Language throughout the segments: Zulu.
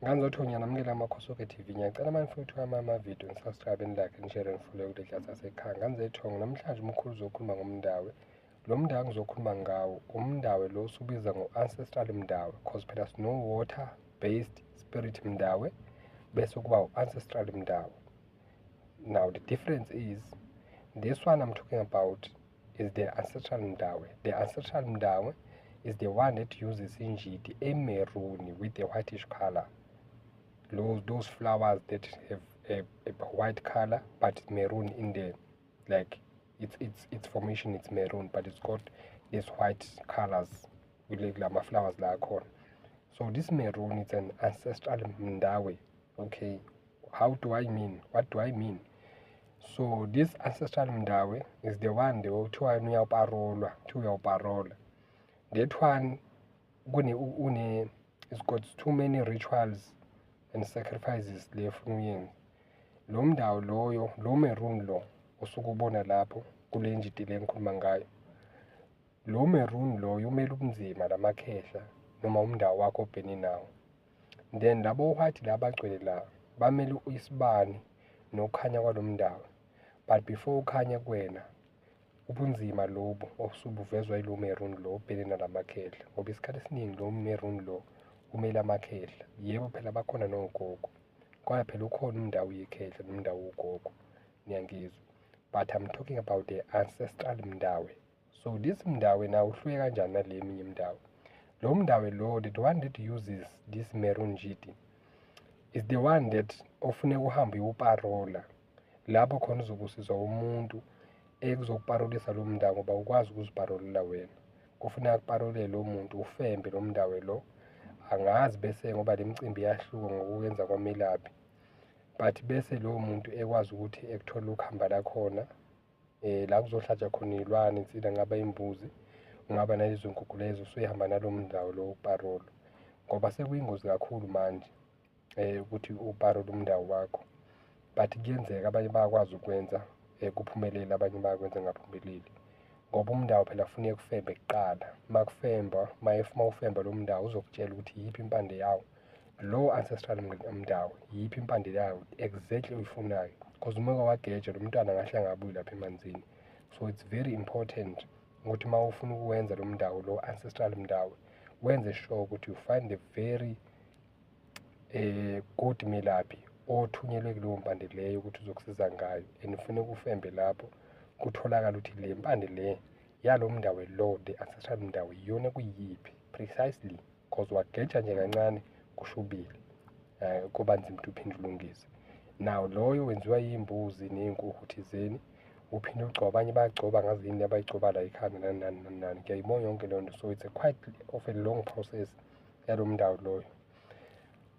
Nganizothonya namukela amakhosoke TV. Ngiyacela manifuthu ama-video nisubscribe like nishare nifollow kule class yasekhaya. Nganizethonga namhlanje umkhulu uzokhuluma ngomndawe. Lo mndawo ngizokhuluma ngawo umndawe lo usubiza ngo-ancestral mndawe cause phela sino water based spirit mndawe bese kuba u-ancestral mndawe. Now the difference is this one I'm talking about is the ancestral mndawe. The ancestral mndawe is the one that uses injiti maroon with a whitish color. Those flowers that have a white color but maroon in the, like its formation, it's maroon but it's got these white colors with like flowers like on. So this maroon is an ancestral mndawe. Okay, how do I mean? What do I mean? So this ancestral mndawe is the one the uyawuparola. That one it's got too many rituals and sacrifices left uyenza. Lo mndawo loyo, lo maroon lo usukubona lapho kule njiti le ngikhuluma ngayo. Lo maroon loyo umele ubunzima lamakhehla noma umndawo wakho obheni nawo. Then labo white labagcwele la bamele isibani nokukhanya kwalo mndawo. But before ukhanya kuwena ubunzima lobo osubuvezwa yilo maroon lo obhene nalamakhehla, ngoba isikhathi esiningi lo maroon lo umele amakhehla. Yebo phela bakhona nogogo, kodwa phela ukhona umndawo yekhehla nomndawo ugogo, niyangizwa. But I'm talking about the ancestral mndawe. So this mndawe now uhluke kanjani nale eminye imndawo. Lo mndawe lo, the one that uses this maroon njiti is the one that ofune uhambe uparola lapho khona uzokusizwa umuntu ekuzokuparolisa lo mndawo, ngoba ukwazi ukuziparolela wena. Kufuneka akuparolele lo muntu ufembe lo mndawe lo. Angazi bese ngoba le micimbi yahluka ngokuyenza kwamelaphi, but bese lo muntu ekwazi ukuthi ekuthola ukuhamba lakhona la kuzohlatshwa khona iy'lwane insila, ngaba imbuzi, ungaba nalezo nkukhu lezo, usuyihamba nalo mndawo lo uparolo, ngoba sekuyingozi kakhulu manje ukuthi uparole umndawo wakho. But kuyenzeka abanye bayakwazi ukwenza kuphumelele, abanye bayakwenza ngaphumeleli, ngoba umndawo phela kufuneka kufembe kuqala. Makufemba ufemba lo mndawo uzokutshela ukuthi yiphi impande yawo, lo ancestral mndawo yiphi impande yawo exactly oyifunayo, because uma wageja lo mntwana angahle angabuyi lapha emanzini. So it's very important ukuthi uma ufuna ukuwenza lo mndawo lo ancestral mndawo wenze sure ukuthi you find the very good melaphi othunyelwe kuleyo mpande leyo ukuthi uzokusiza ngayo, and ufuneka ufembe lapho kutholakala ukuthi le mpande le yalo mndawo lo, the ancestral mndawo iyona kuyiphi precisely, because wageja nje kancane kushubile, kuba nzima ukuthi uphinde ulungise. Now loyo wenziwa yimbuzi ney'nkukhu thizeni, uphinde ugcoba, abanye bayagcoba ngazi yini abayigcoba la ekhanda nani nani nani nani, ngiyayibona yonke leyo nto. So it's a quite of a long process yalo mndawo loyo.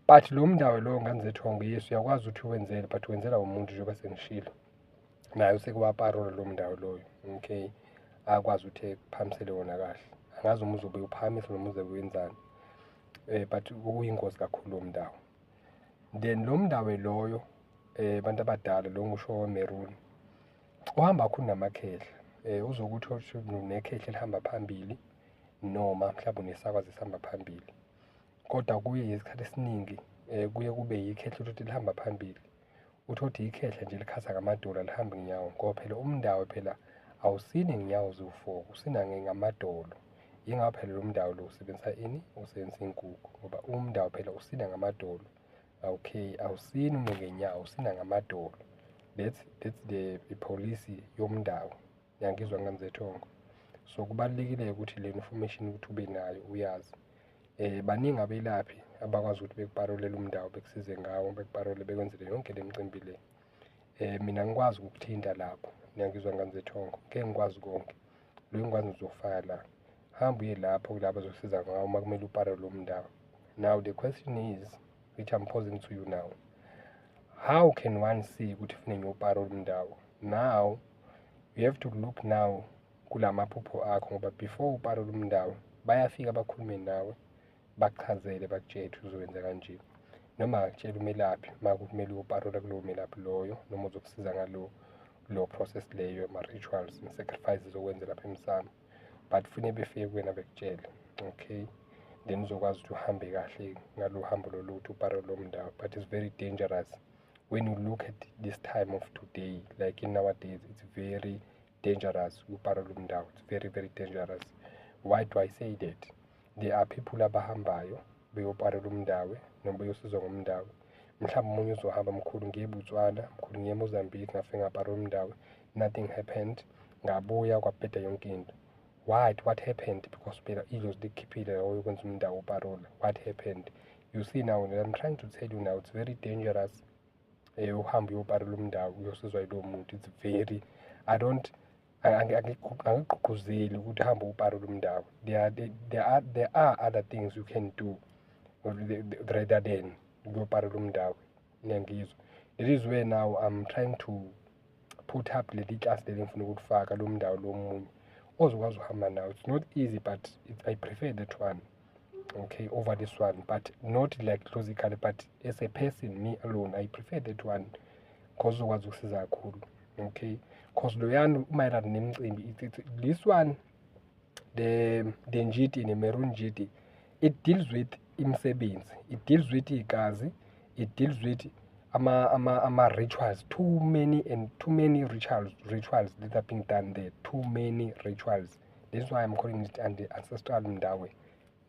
But lo mndawo lo nganizethonga, yes uyakwazi ukuthi uwenzele, but wenzela umuntu njengoba sengishilo, naye sekuwaparola lo mndawo loyo. Okay, akwazi ukuthi ekuphamisele wona kahle. Angazi uma uzobe uphamise noma uzobe wenzani, but uyingozi kakhulu lo mndawo. Then lo mndawo loyo abantu abadala lo ngisho we-maroon uhamba kakhulu namakhehla. Uzokuthi unekhehla elihamba phambili noma mhlawumbe unesakwazi esihamba phambili, kodwa kuye isikhathi esiningi kuye kube yikhehla ukuthi lihamba phambili, uthi ikhehla nje likhasa ngamadolo lihambe ngenyawo, ngoba phela umndawo phela awusini ngenyawo ziwu-4, usina ngamadolo. Yingakho phela lo mndawo lo usebenzisa ini, usebenzisa inkukhu, ngoba umndawo phela usina ngamadolo. Okay, awusini ume ngenyawo, usina ngamadolo. That's the policy yomndawo. Ngiyangizwa nganizethonga. So kubalulekile ukuthi le information ukuthi ube nayo uyazi. Baningi abelaphi abakwazi ukuthi bekuparolele umndawo, bekusize ngawo, bekuparole, bekwenzele yonke le micimbi le. Mina ngikwazi ukukuthinta lapho, ngiyangizwa nganizethonga, ngeke ngikwazi konke. Lo engikwazi ngizofaka la, hamba uye lapho kulabo azosiza ngawo uma kumele uparole lo mndawo. Now the question is, which I'm posing to you now, how can one see ukuthi fune ngiyoparole umndawo? Now you have to look now kulamaphupho akho, ngoba before uparole umndawo bayafika bakhulume nawe, bakuchazele, bakutshele ukuthi uzowenza kanje, noma akutshela umelaphi uma kumele uparola kulowo melaphi loyo, noma uzokusiza lo process leyo, ama-rituals ne-sacrifices okwenza lapha emsamo, but fune befike kuwena bekutshele. Okay, then uzokwazi ukuthi uhambe kahle ngalo hambo loluthi uparo lomndawo. But it's very dangerous when you look at this time of today, like in nowadays, it's very dangerous uparo lomndawo. It's very, very dangerous. Why do I say that? There are people abahambayo beyoparela umndawo noma beyosizwa ngomndawo. Mhlawumbe umunye uzohamba mkhulu ngiye eBotswana, mkhulu ngiye eMozambique, ngafika ngaparela umndawo, nothing happened, ngabuya kwabheda yonke into. What happened? Because phela ilozi likhiphile lawo yokwenza umndawo uparola. What happened? You see now, I'm trying to tell you now, it's very dangerous uhambe uyoparela umndawo uyosizwa yilowo muntu. It's very, angigqugquzeli ukuthi uhambe uparela umndawo. There are other things you can do rather than uyoparela umndawo. Ngiyangizwa. It is where now I'm trying to put up leli class leli ngifuna ukulifaka lo mndawo lo munye ozokwazi uhamba nawo. It's not easy, but I prefer that one, okay, over this one, but not like logically, but as a person, me alone, I prefer that one because uzokwazi ukusiza kakhulu, okay, because loyana umayelana nemicimbi, this one, the njiti ne-maroon njiti, it deals with imsebenzi, it deals with igazi, it deals with ama-rituals, too many rituals that are being done there, too many rituals. That's why I'm calling it an ancestral mndawe.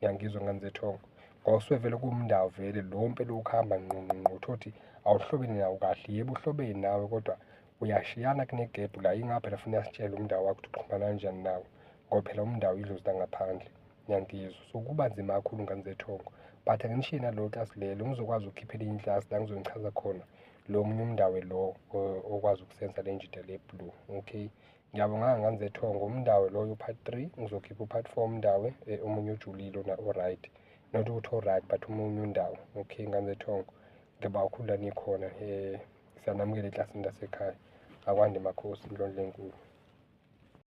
Ngiyangizwa nganzethongo ngoba suke kumndawo vele lo mpela ukuhamba ngqongqo uthothi awuhlobeni nawo kahle. Yebo uhlobeni nawe kodwa uyashiyana kunegebhu la. Ingapha phela funa sitshele umndawo wakho ukuthi uxhumana kanjani nawo ngoba phela umndawo idlozi langaphandle. Ngiyangizwa, so kuba nzima kakhulu nganzethongo, but anginishiye nalo class lelo ngizokwazi ukukhiphela iy'nhlasi la ngizonichaza khona lo munye umndawo lo okwazi ukusenza le njita le blue, okay. Ngiyabonga nganzethongo. Umndawo loyo part 3 ngizokhipha upart 4 umndawo omunye ujulile o-right, not ukuthi o-right but omunye undawo, okay. Nganzethongo, ngiyabonga kakhulu la nikhona. Siyanamukela eklasini lasekhaya. Akwande makhosi, Mlondle enkulu.